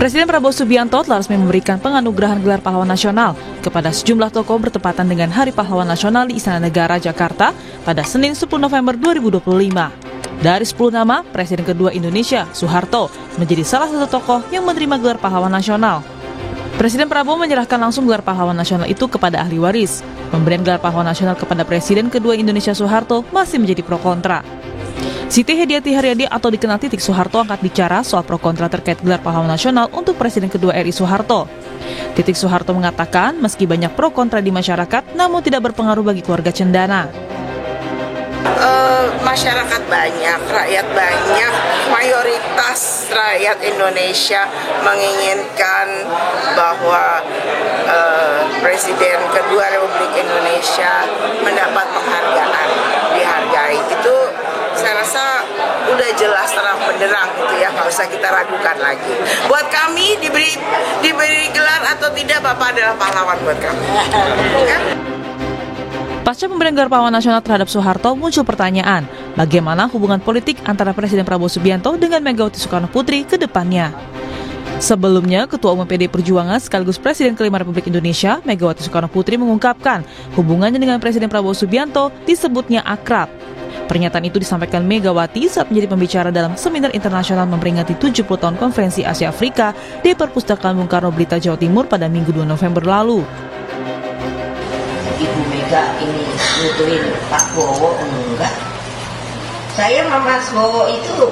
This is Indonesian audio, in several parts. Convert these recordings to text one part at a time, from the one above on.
Presiden Prabowo Subianto telah resmi memberikan penganugerahan gelar pahlawan nasional kepada sejumlah tokoh bertepatan dengan Hari Pahlawan Nasional di Istana Negara, Jakarta pada Senin 10 November 2025. Dari 10 nama, Presiden kedua Indonesia, Soeharto, menjadi salah satu tokoh yang menerima gelar pahlawan nasional. Presiden Prabowo menyerahkan langsung gelar pahlawan nasional itu kepada ahli waris. Pemberian gelar pahlawan nasional kepada Presiden kedua Indonesia, Soeharto, masih menjadi pro kontra. Siti Hediati Haryadi atau dikenal Titik Soeharto angkat bicara soal pro kontra terkait gelar pahlawan nasional untuk Presiden kedua RI Soeharto. Titik Soeharto mengatakan meski banyak pro kontra di masyarakat, namun tidak berpengaruh bagi keluarga Cendana. Masyarakat banyak, rakyat banyak, mayoritas rakyat Indonesia menginginkan bahwa Presiden kedua Republik Indonesia mendapat penghargaan, dihargai. Itu saya rasa udah jelas terang benderang gitu ya, nggak usah kita ragukan lagi. Buat kami diberi gelar atau tidak, Bapak adalah pahlawan buat kami. Ya? Pasca pemberian gelar pahlawan nasional terhadap Soeharto, muncul pertanyaan, bagaimana hubungan politik antara Presiden Prabowo Subianto dengan Megawati Soekarno Putri ke depannya. Sebelumnya, Ketua Umum PDI Perjuangan sekaligus Presiden kelima Republik Indonesia, Megawati Soekarno Putri mengungkapkan hubungannya dengan Presiden Prabowo Subianto disebutnya akrab. Pernyataan itu disampaikan Megawati saat menjadi pembicara dalam seminar internasional memperingati 70 tahun Konferensi Asia Afrika di Perpustakaan Bung Karno Blitar, Jawa Timur pada Minggu 2 November lalu. Ibu Mega ini nuturin Pak Bowo enggak? Saya sama Mas Bowo itu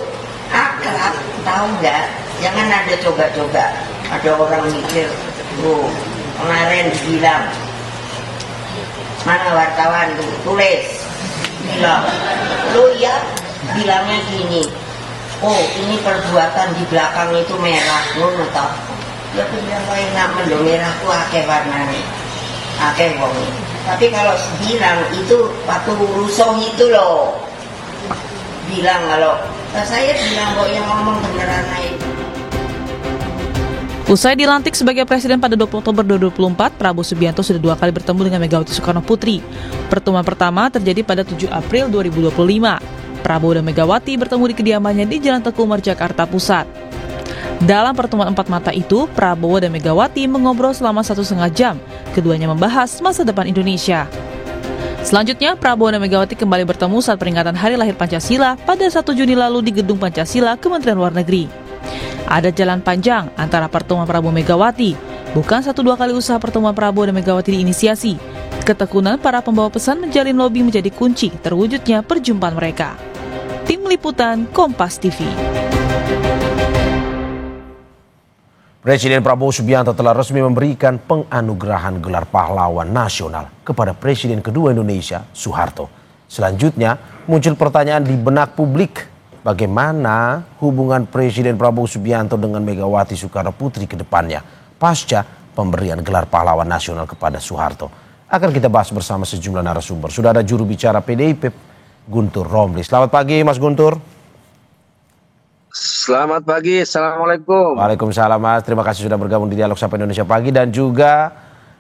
akrab, tahu nggak? Jangan ada coba-coba. Ada orang mikir, kemarin bilang, mana wartawan tuh, tulis, bilang, lo ya bilangnya gini, ini perbuatan di belakang itu merah, ngono toh? Ya bilang kau enak mendong merah tuh akeh warnanya, akeh wong. Tapi kalau bilang itu waktu rusuh itu loh, bilang kalau saya bilang kok yang ngomong beneran aja. Usai dilantik sebagai presiden pada 20 Oktober 2024, Prabowo Subianto sudah 2 kali bertemu dengan Megawati Soekarno Putri. Pertemuan pertama terjadi pada 7 April 2025. Prabowo dan Megawati bertemu di kediamannya di Jalan Teguh Umar, Jakarta Pusat. Dalam pertemuan 4 mata itu, Prabowo dan Megawati mengobrol selama 1,5 jam. Keduanya membahas masa depan Indonesia. Selanjutnya, Prabowo dan Megawati kembali bertemu saat peringatan Hari Lahir Pancasila pada 1 Juni lalu di Gedung Pancasila, Kementerian Luar Negeri. Ada jalan panjang antara pertemuan Prabowo Megawati. Bukan 1-2 kali usaha pertemuan Prabowo dan Megawati diinisiasi. Ketekunan para pembawa pesan menjalin lobi menjadi kunci terwujudnya perjumpaan mereka. Tim Liputan Kompas TV. Presiden Prabowo Subianto telah resmi memberikan penganugerahan gelar pahlawan nasional kepada Presiden kedua Indonesia, Soeharto. Selanjutnya, muncul pertanyaan di benak publik, bagaimana hubungan Presiden Prabowo Subianto dengan Megawati Soekarno Putri ke depannya pasca pemberian gelar pahlawan nasional kepada Soeharto. Akan kita bahas bersama sejumlah narasumber. Sudah ada juru bicara PDIP, Guntur Romli. Selamat pagi, Mas Guntur. Selamat pagi, Assalamualaikum. Waalaikumsalam, Mas. Terima kasih sudah bergabung di Dialog Sapa Indonesia Pagi. Dan juga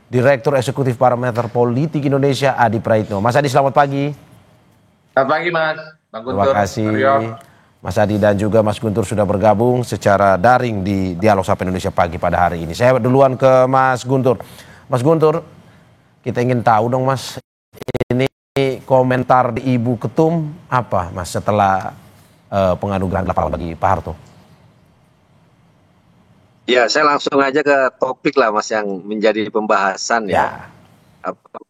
Direktur Eksekutif Parameter Politik Indonesia, Adi Praitno. Mas Adi, selamat pagi. Selamat pagi, Mas. Bang Guntur. Terima kasih. Mas Adi dan juga Mas Guntur sudah bergabung secara daring di Dialog Sapa Indonesia Pagi pada hari ini. Saya duluan ke Mas Guntur. Mas Guntur, kita ingin tahu dong, Mas, ini komentar di Ibu Ketum apa, Mas, setelah penganugerahan gelar pahlawan bagi Pak Harto? Ya, saya langsung aja ke topik lah, Mas, yang menjadi pembahasan ya.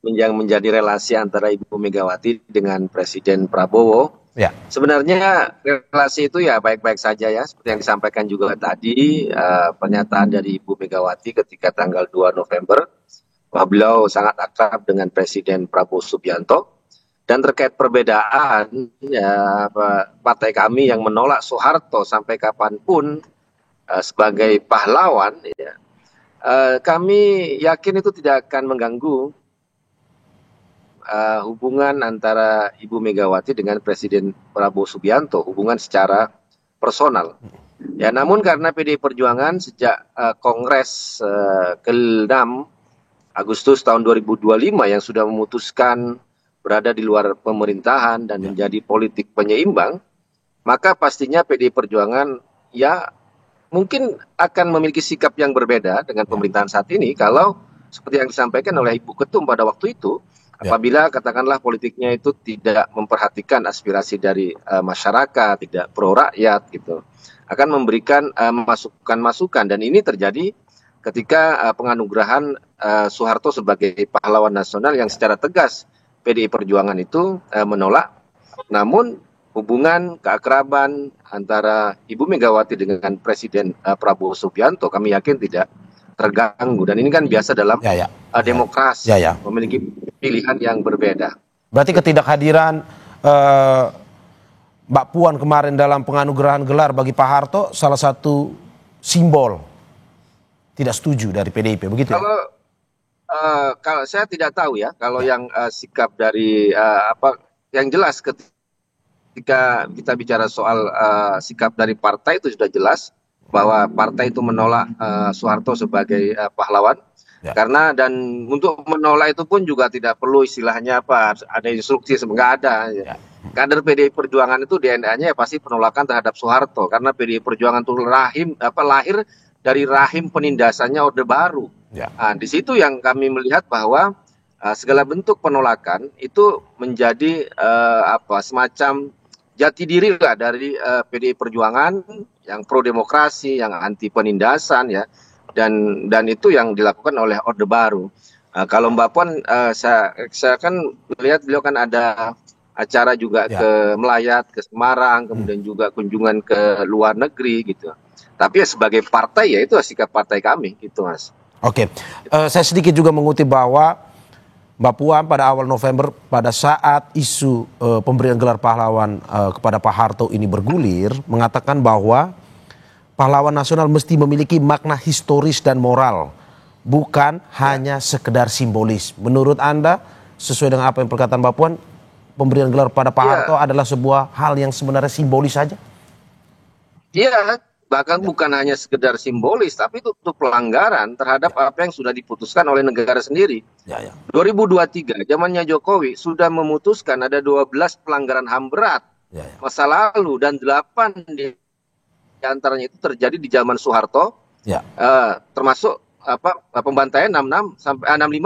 Yang menjadi relasi antara Ibu Megawati dengan Presiden Prabowo. Ya. Sebenarnya relasi itu ya baik-baik saja ya, seperti yang disampaikan juga tadi, pernyataan dari Ibu Megawati ketika tanggal 2 November, bahwa beliau sangat akrab dengan Presiden Prabowo Subianto. Dan terkait perbedaan ya, partai kami yang menolak Soeharto sampai kapanpun sebagai pahlawan, ya, kami yakin itu tidak akan mengganggu hubungan antara Ibu Megawati dengan Presiden Prabowo Subianto, hubungan secara personal. Ya, namun karena PDI Perjuangan sejak Kongres ke-6 Agustus tahun 2025 yang sudah memutuskan berada di luar pemerintahan dan menjadi politik penyeimbang, maka pastinya PDI Perjuangan ya mungkin akan memiliki sikap yang berbeda dengan pemerintahan saat ini kalau seperti yang disampaikan oleh Ibu Ketum pada waktu itu, apabila katakanlah politiknya itu tidak memperhatikan aspirasi dari masyarakat, tidak pro rakyat gitu, akan memberikan masukan-masukan, dan ini terjadi ketika penganugerahan Soeharto sebagai pahlawan nasional yang secara tegas PDI Perjuangan itu menolak. Namun hubungan keakraban antara Ibu Megawati dengan Presiden Prabowo Subianto kami yakin tidak terganggu, dan ini kan biasa dalam demokrasi, memiliki pilihan yang berbeda. Berarti ketidakhadiran Mbak Puan kemarin dalam penganugerahan gelar bagi Pak Harto salah satu simbol tidak setuju dari PDIP, begitu ya? Kalau saya tidak tahu ya, kalau yang sikap dari yang jelas ketika kita bicara soal sikap dari partai itu sudah jelas bahwa partai itu menolak Soeharto sebagai pahlawan. Karena dan untuk menolak itu pun juga tidak perlu istilahnya ada instruksi, nggak ada. Kader PDI Perjuangan itu DNA-nya ya pasti penolakan terhadap Soeharto, karena PDI Perjuangan itu lahir dari rahim penindasannya Orde Baru. Nah, di situ yang kami melihat bahwa segala bentuk penolakan itu menjadi semacam jati diri lah dari PDI Perjuangan yang pro demokrasi, yang anti penindasan ya, dan itu yang dilakukan oleh Orde Baru. Kalau Mbak Puan, saya kan melihat beliau kan ada acara juga ke Melayat, ke Semarang, kemudian juga kunjungan ke luar negeri gitu. Tapi ya sebagai partai ya itu sikap partai kami gitu, Mas. Oke, saya sedikit juga mengutip bahwa Mbak Puan pada awal November pada saat isu pemberian gelar pahlawan kepada Pak Harto ini bergulir, mengatakan bahwa pahlawan nasional mesti memiliki makna historis dan moral, bukan hanya sekedar simbolis. Menurut Anda, sesuai dengan apa yang perkataan Mbak Puan, pemberian gelar pada Pak Harto adalah sebuah hal yang sebenarnya simbolis saja? Iya, bahkan bukan hanya sekedar simbolis, tapi itu pelanggaran terhadap apa yang sudah diputuskan oleh negara sendiri. 2023, zamannya Jokowi sudah memutuskan ada 12 pelanggaran HAM berat masa lalu, dan 8 di antaranya itu terjadi di zaman Soeharto, termasuk pembantaian 65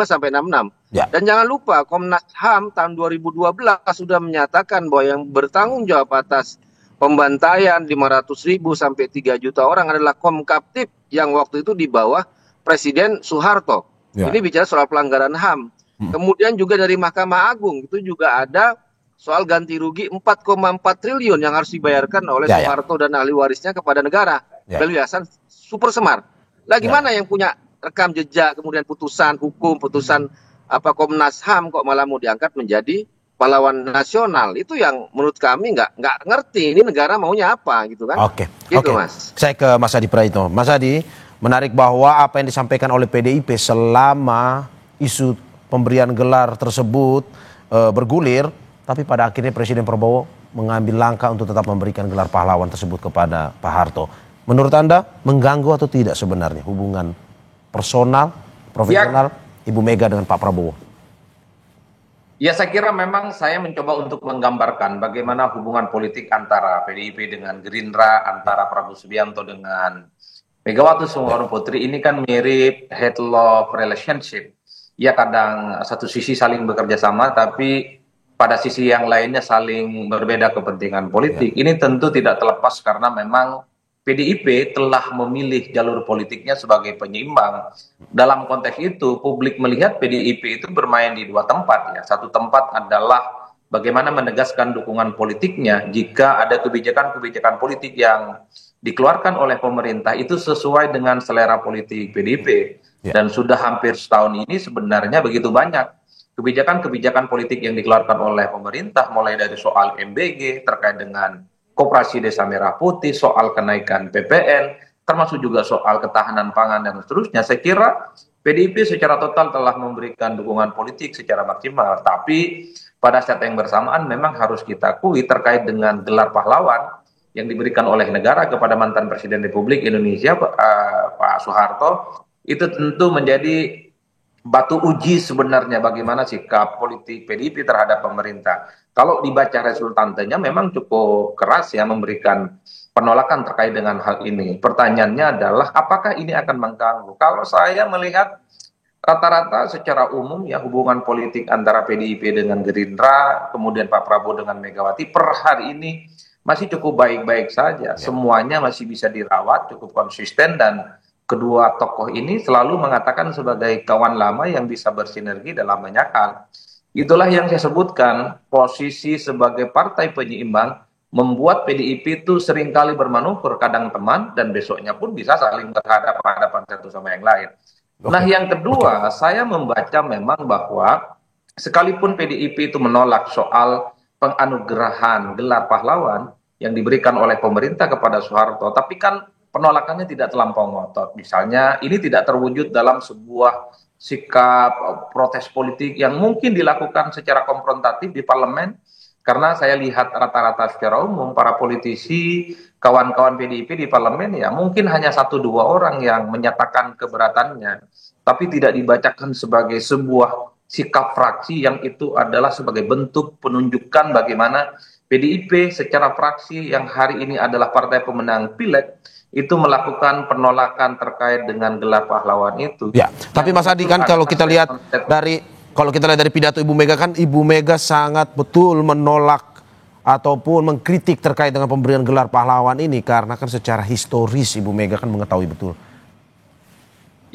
sampai 66. Dan jangan lupa Komnas HAM tahun 2012 sudah menyatakan bahwa yang bertanggung jawab atas pembantaian 500.000 sampai 3 juta orang adalah Komkaptib yang waktu itu di bawah Presiden Soeharto. Ini bicara soal pelanggaran HAM. Kemudian juga dari Mahkamah Agung itu juga ada soal ganti rugi 4,4 triliun yang harus dibayarkan oleh Soeharto dan ahli warisnya kepada negara. Yayasan Super Semar. Lah gimana yang punya rekam jejak, kemudian putusan hukum, putusan Komnas HAM kok malah mau diangkat menjadi pahlawan nasional? Itu yang menurut kami nggak ngerti ini negara maunya apa gitu kan. Oke. Mas. Saya ke Mas Adi Praitno. Mas Adi, menarik bahwa apa yang disampaikan oleh PDIP selama isu pemberian gelar tersebut bergulir, tapi pada akhirnya Presiden Prabowo mengambil langkah untuk tetap memberikan gelar pahlawan tersebut kepada Pak Harto. Menurut Anda mengganggu atau tidak sebenarnya hubungan personal, profesional Ibu Mega dengan Pak Prabowo? Ya, saya kira memang saya mencoba untuk menggambarkan bagaimana hubungan politik antara PDIP dengan Gerindra, antara Prabowo Subianto dengan Megawati Soekarno Putri ini kan mirip head-love relationship. Ya, kadang satu sisi saling bekerja sama, tapi pada sisi yang lainnya saling berbeda kepentingan politik. Ini tentu tidak terlepas karena memang PDIP telah memilih jalur politiknya sebagai penyeimbang. Dalam konteks itu, publik melihat PDIP itu bermain di dua tempat. Ya. Satu tempat adalah bagaimana menegaskan dukungan politiknya jika ada kebijakan-kebijakan politik yang dikeluarkan oleh pemerintah itu sesuai dengan selera politik PDIP. Dan sudah hampir setahun ini sebenarnya begitu banyak kebijakan-kebijakan politik yang dikeluarkan oleh pemerintah, mulai dari soal MBG terkait dengan Koperasi Desa Merah Putih, soal kenaikan PPN, termasuk juga soal ketahanan pangan dan seterusnya. Saya kira PDIP secara total telah memberikan dukungan politik secara maksimal. Tapi pada saat yang bersamaan memang harus kita akui terkait dengan gelar pahlawan yang diberikan oleh negara kepada mantan Presiden Republik Indonesia Pak Soeharto, itu tentu menjadi batu uji sebenarnya bagaimana sikap politik PDIP terhadap pemerintah. Kalau dibaca resultantenya memang cukup keras ya, memberikan penolakan terkait dengan hal ini. Pertanyaannya adalah apakah ini akan mengganggu? Kalau saya melihat rata-rata secara umum ya hubungan politik antara PDIP dengan Gerindra, kemudian Pak Prabowo dengan Megawati per hari ini masih cukup baik-baik saja. Semuanya masih bisa dirawat, cukup konsisten, dan kedua tokoh ini selalu mengatakan sebagai kawan lama yang bisa bersinergi dalam banyak hal. Itulah yang saya sebutkan, posisi sebagai partai penyeimbang membuat PDIP itu seringkali bermanuver, kadang teman, dan besoknya pun bisa saling berhadapan-hadapan satu sama yang lain. Nah, yang kedua, saya membaca memang bahwa sekalipun PDIP itu menolak soal penganugerahan gelar pahlawan yang diberikan oleh pemerintah kepada Soeharto, tapi kan penolakannya tidak terlampau ngotot. Misalnya, ini tidak terwujud dalam sebuah sikap protes politik yang mungkin dilakukan secara konfrontatif di parlemen, karena saya lihat rata-rata secara umum para politisi, kawan-kawan PDIP di parlemen ya mungkin hanya 1-2 orang yang menyatakan keberatannya, tapi tidak dibacakan sebagai sebuah sikap fraksi yang itu adalah sebagai bentuk penunjukan bagaimana PDIP secara fraksi yang hari ini adalah partai pemenang Pileg itu melakukan penolakan terkait dengan gelar pahlawan itu. Ya, tapi Mas Adi kan kalau kita lihat dari pidato Ibu Mega, kan Ibu Mega sangat betul menolak ataupun mengkritik terkait dengan pemberian gelar pahlawan ini, karena kan secara historis Ibu Mega kan mengetahui betul.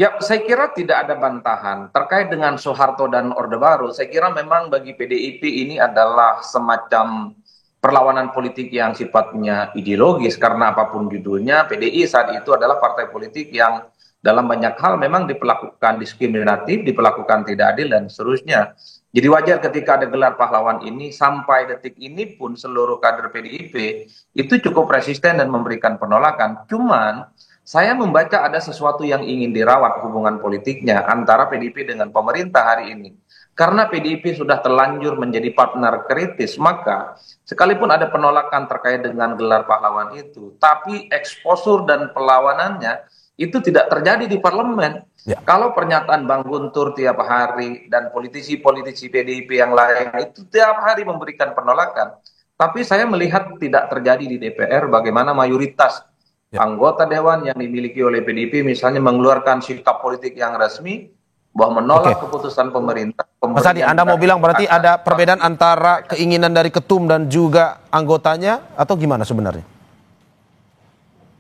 Ya, saya kira tidak ada bantahan terkait dengan Soeharto dan Orde Baru. Saya kira memang bagi PDIP ini adalah semacam perlawanan politik yang sifatnya ideologis, karena apapun judulnya, PDI saat itu adalah partai politik yang dalam banyak hal memang diperlakukan diskriminatif, diperlakukan tidak adil, dan seterusnya. Jadi wajar ketika ada gelar pahlawan ini, sampai detik ini pun seluruh kader PDIP itu cukup resisten dan memberikan penolakan. Cuman saya membaca ada sesuatu yang ingin dirawat hubungan politiknya antara PDIP dengan pemerintah hari ini. Karena PDIP sudah terlanjur menjadi partner kritis, maka sekalipun ada penolakan terkait dengan gelar pahlawan itu, tapi eksposur dan perlawanannya itu tidak terjadi di parlemen. Ya. Kalau pernyataan Bang Guntur tiap hari dan politisi-politisi PDIP yang lain itu tiap hari memberikan penolakan, tapi saya melihat tidak terjadi di DPR bagaimana mayoritas anggota dewan yang dimiliki oleh PDIP misalnya mengeluarkan sikap politik yang resmi bahwa menolak keputusan pemerintah. Mas Adi, Anda mau bilang berarti ada perbedaan antara keinginan dari ketum dan juga anggotanya, atau gimana sebenarnya?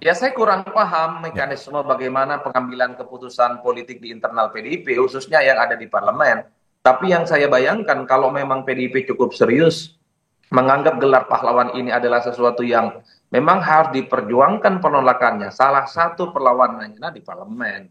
Ya, saya kurang paham mekanisme bagaimana pengambilan keputusan politik di internal PDIP, khususnya yang ada di parlemen. Tapi yang saya bayangkan, kalau memang PDIP cukup serius menganggap gelar pahlawan ini adalah sesuatu yang memang harus diperjuangkan penolakannya, salah satu perlawanannya di parlemen.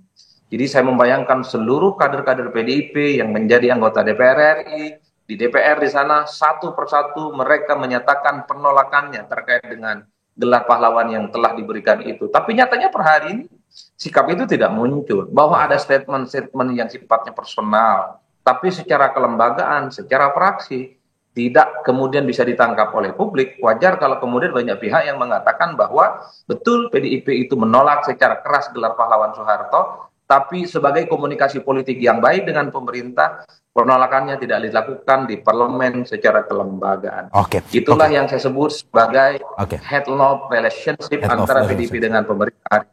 Jadi saya membayangkan seluruh kader-kader PDIP yang menjadi anggota DPR RI, di DPR di sana satu persatu mereka menyatakan penolakannya terkait dengan gelar pahlawan yang telah diberikan itu. Tapi nyatanya per hari ini sikap itu tidak muncul. Bahwa ada statement-statement yang sifatnya personal, tapi secara kelembagaan, secara fraksi, tidak kemudian bisa ditangkap oleh publik. Wajar kalau kemudian banyak pihak yang mengatakan bahwa betul PDIP itu menolak secara keras gelar pahlawan Soeharto, tapi sebagai komunikasi politik yang baik dengan pemerintah, penolakannya tidak dilakukan di parlemen secara kelembagaan. Itulah yang saya sebut sebagai head-lob relationship antara PDIP dengan pemerintah.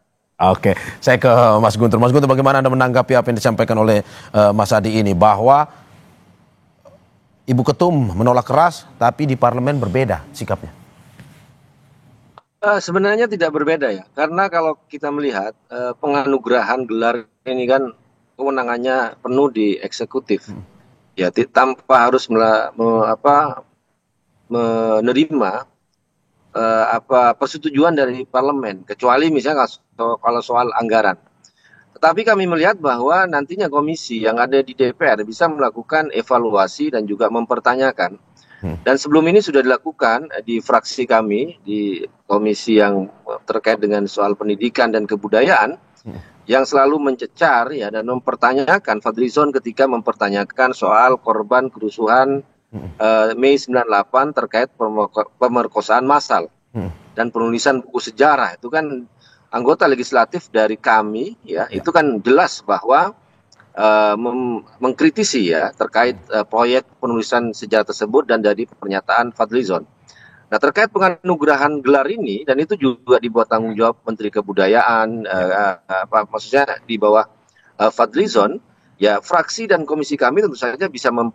Saya ke Mas Guntur. Mas Guntur, bagaimana Anda menanggapi apa yang disampaikan oleh Mas Adi ini, bahwa Ibu Ketum menolak keras, tapi di parlemen berbeda sikapnya? Sebenarnya tidak berbeda ya, karena kalau kita melihat penganugerahan gelar ini kan kewenangannya penuh di eksekutif, ya tanpa harus menerima persetujuan dari parlemen, kecuali misalnya kalau soal anggaran. Tetapi kami melihat bahwa nantinya komisi yang ada di DPR bisa melakukan evaluasi dan juga mempertanyakan. Dan sebelum ini sudah dilakukan di fraksi kami, di komisi yang terkait dengan soal pendidikan dan kebudayaan, yang selalu mencecar ya dan mempertanyakan Fadlizon ketika mempertanyakan soal korban kerusuhan Mei 98 terkait pemerkosaan massal dan penulisan buku sejarah. Itu kan anggota legislatif dari kami ya, itu kan jelas bahwa mengkritisi ya terkait proyek penulisan sejarah tersebut dan dari pernyataan Fadlizon. Nah, terkait penganugerahan gelar ini, dan itu juga di bawah tanggung jawab Menteri Kebudayaan, maksudnya di bawah Fadlizon, ya fraksi dan komisi kami tentu saja bisa Mas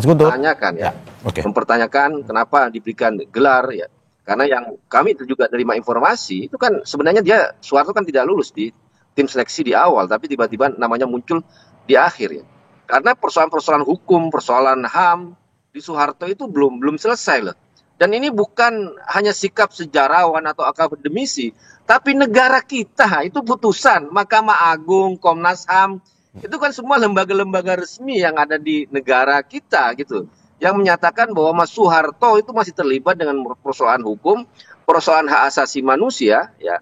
Guntur? mempertanyakan ya, Oke. mempertanyakan kenapa diberikan gelar ya. Karena yang kami itu juga terima informasi, itu kan sebenarnya Soeharto kan tidak lulus di tim seleksi di awal, tapi tiba-tiba namanya muncul di akhir ya. Karena persoalan-persoalan hukum, persoalan HAM, di Soeharto itu belum selesai loh. Dan ini bukan hanya sikap sejarawan atau akademisi, tapi negara kita itu putusan Mahkamah Agung, Komnas HAM, itu kan semua lembaga-lembaga resmi yang ada di negara kita gitu, yang menyatakan bahwa Mas Soeharto itu masih terlibat dengan persoalan hukum, persoalan hak asasi manusia ya.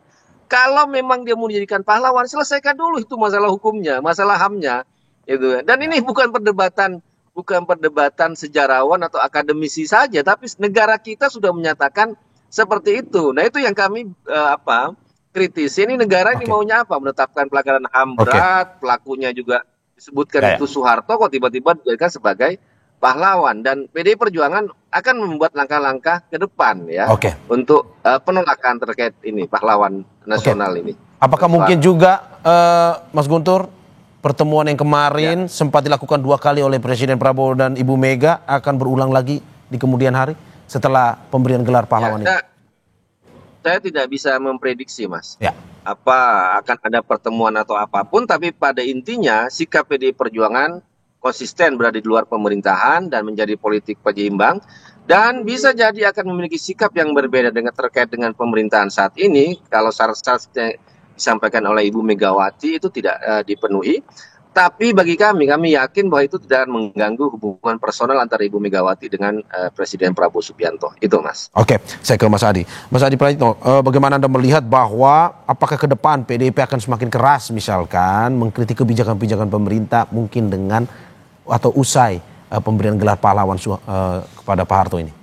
Kalau memang dia mau dijadikan pahlawan, selesaikan dulu itu masalah hukumnya, masalah HAM-nya itu. Dan ini bukan perdebatan sejarawan atau akademisi saja, tapi negara kita sudah menyatakan seperti itu. Nah, itu yang kami kritisi. Ini negara ini maunya apa? Menetapkan pelanggaran HAM berat, pelakunya juga disebutkan itu Soeharto, kok tiba-tiba dijadikan sebagai pahlawan. Dan PDI Perjuangan akan membuat langkah-langkah ke depan ya untuk penolakan terkait ini pahlawan nasional ini. Apakah mungkin juga Mas Guntur, pertemuan yang kemarin sempat dilakukan 2 kali oleh Presiden Prabowo dan Ibu Mega akan berulang lagi di kemudian hari setelah pemberian gelar pahlawan ini? Saya tidak bisa memprediksi, Mas. Apa akan ada pertemuan atau apapun, tapi pada intinya sikap PDI Perjuangan konsisten berada di luar pemerintahan dan menjadi politik penyeimbang, dan bisa jadi akan memiliki sikap yang berbeda terkait dengan pemerintahan saat ini kalau syarat-syarat disampaikan oleh Ibu Megawati itu tidak dipenuhi. Tapi bagi kami yakin bahwa itu tidak akan mengganggu hubungan personal antara Ibu Megawati dengan Presiden Prabowo Subianto. Itu, Mas. Oke, saya ke Mas Adi. Mas Adi Praitno, bagaimana Anda melihat bahwa apakah ke depan PDIP akan semakin keras misalkan mengkritik kebijakan-kebijakan pemerintah mungkin dengan atau usai pemberian gelar pahlawan kepada Pak Harto ini?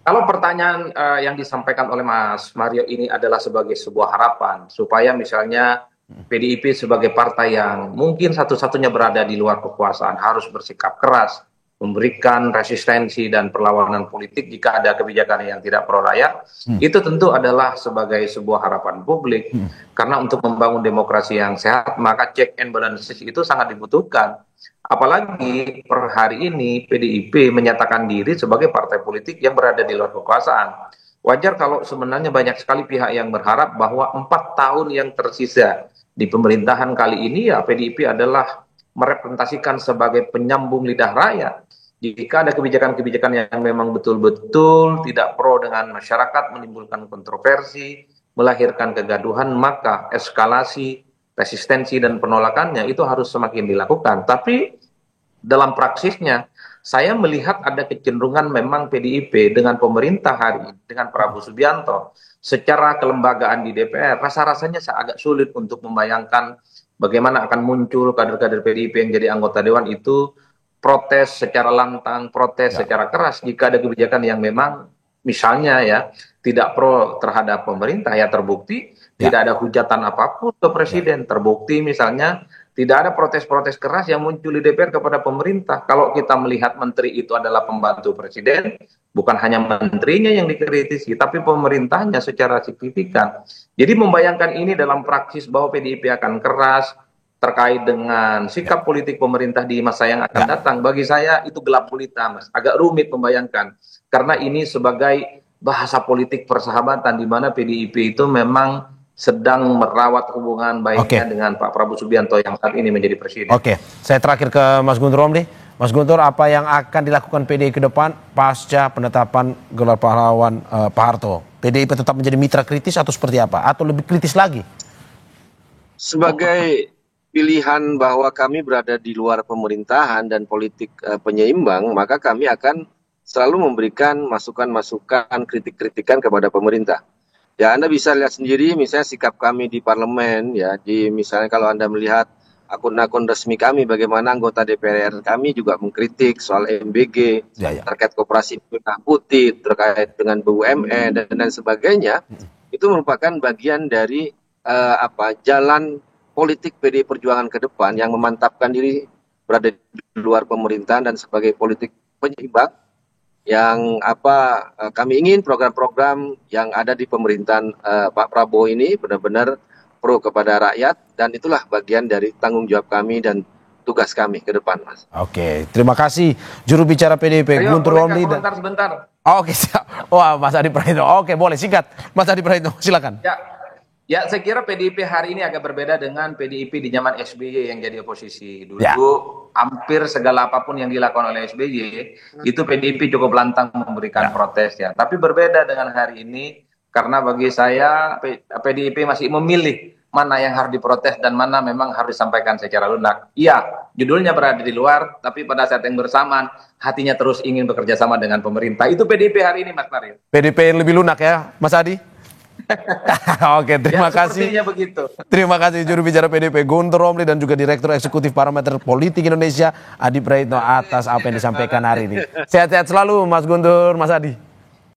Kalau pertanyaan yang disampaikan oleh Mas Mario ini adalah sebagai sebuah harapan supaya misalnya PDIP sebagai partai yang mungkin satu-satunya berada di luar kekuasaan harus bersikap keras, memberikan resistensi dan perlawanan politik jika ada kebijakan yang tidak pro rakyat, itu tentu adalah sebagai sebuah harapan publik. Karena untuk membangun demokrasi yang sehat, maka check and balances itu sangat dibutuhkan. Apalagi per hari ini PDIP menyatakan diri sebagai partai politik yang berada di luar kekuasaan. Wajar kalau sebenarnya banyak sekali pihak yang berharap bahwa 4 tahun yang tersisa di pemerintahan kali ini ya PDIP adalah merepresentasikan sebagai penyambung lidah rakyat. Jika ada kebijakan-kebijakan yang memang betul-betul tidak pro dengan masyarakat, menimbulkan kontroversi, melahirkan kegaduhan, maka eskalasi, resistensi dan penolakannya itu harus semakin dilakukan. Tapi dalam praksisnya saya melihat ada kecenderungan memang PDIP dengan pemerintah hari ini, dengan Prabowo Subianto, secara kelembagaan di DPR, rasa-rasanya agak sulit untuk membayangkan bagaimana akan muncul kader-kader PDIP yang jadi anggota Dewan itu protes secara lantang, protes secara keras jika ada kebijakan yang memang misalnya ya tidak pro terhadap pemerintah, ya terbukti tidak ada hujatan apapun ke presiden, terbukti misalnya tidak ada protes-protes keras yang muncul di DPR kepada pemerintah. Kalau kita melihat menteri itu adalah pembantu presiden, bukan hanya menterinya yang dikritisi, tapi pemerintahnya secara signifikan. Jadi membayangkan ini dalam praksis bahwa PDIP akan keras terkait dengan sikap politik pemerintah di masa yang akan datang, bagi saya itu gelap gulita, Mas. Agak rumit membayangkan, karena ini sebagai bahasa politik persahabatan di mana PDIP itu memang sedang merawat hubungan baiknya dengan Pak Prabowo Subianto yang saat ini menjadi presiden. Saya terakhir ke Mas Guntur Romli. Mas Guntur, apa yang akan dilakukan PDI ke depan pasca penetapan gelar pahlawan Pak Harto? PDIP tetap menjadi mitra kritis atau seperti apa? Atau lebih kritis lagi? Sebagai pilihan bahwa kami berada di luar pemerintahan dan politik penyeimbang, maka kami akan selalu memberikan masukan-masukan, kritik-kritikan kepada pemerintah. Ya, Anda bisa lihat sendiri misalnya sikap kami di parlemen ya, misalnya kalau Anda melihat akun-akun resmi kami bagaimana anggota DPR kami juga mengkritik soal MBG, terkait koperasi merah putih, terkait dengan BUMN dan sebagainya. Itu merupakan bagian dari jalan politik PDI Perjuangan ke depan yang memantapkan diri berada di luar pemerintahan dan sebagai politik penyeimbang yang kami ingin program-program yang ada di pemerintahan Pak Prabowo ini benar-benar pro kepada rakyat, dan itulah bagian dari tanggung jawab kami dan tugas kami ke depan, Mas. Oke, terima kasih juru bicara PDIP Guntur Romli. Sebentar. Oke, siap. Wah, Mas Adi Praitno. Oke, boleh singkat. Mas Adi Praitno, silakan. Ya, saya kira PDIP hari ini agak berbeda dengan PDIP di zaman SBY yang jadi oposisi. Dulu hampir segala apapun yang dilakukan oleh SBY, itu PDIP cukup lantang memberikan protes ya. Tapi berbeda dengan hari ini, karena bagi saya PDIP masih memilih mana yang harus diprotes dan mana memang harus disampaikan secara lunak. Iya, judulnya berada di luar, tapi pada saat yang bersamaan hatinya terus ingin bekerja sama dengan pemerintah. Itu PDIP hari ini, Mas Mario. PDIP yang lebih lunak ya, Mas Adi? Oke, terima kasih. Begitu. Terima kasih juru bicara PDIP Guntur Romli dan juga Direktur Eksekutif Parameter Politik Indonesia Adi Praitno atas apa yang disampaikan hari ini. Sehat-sehat selalu Mas Guntur, Mas Adi.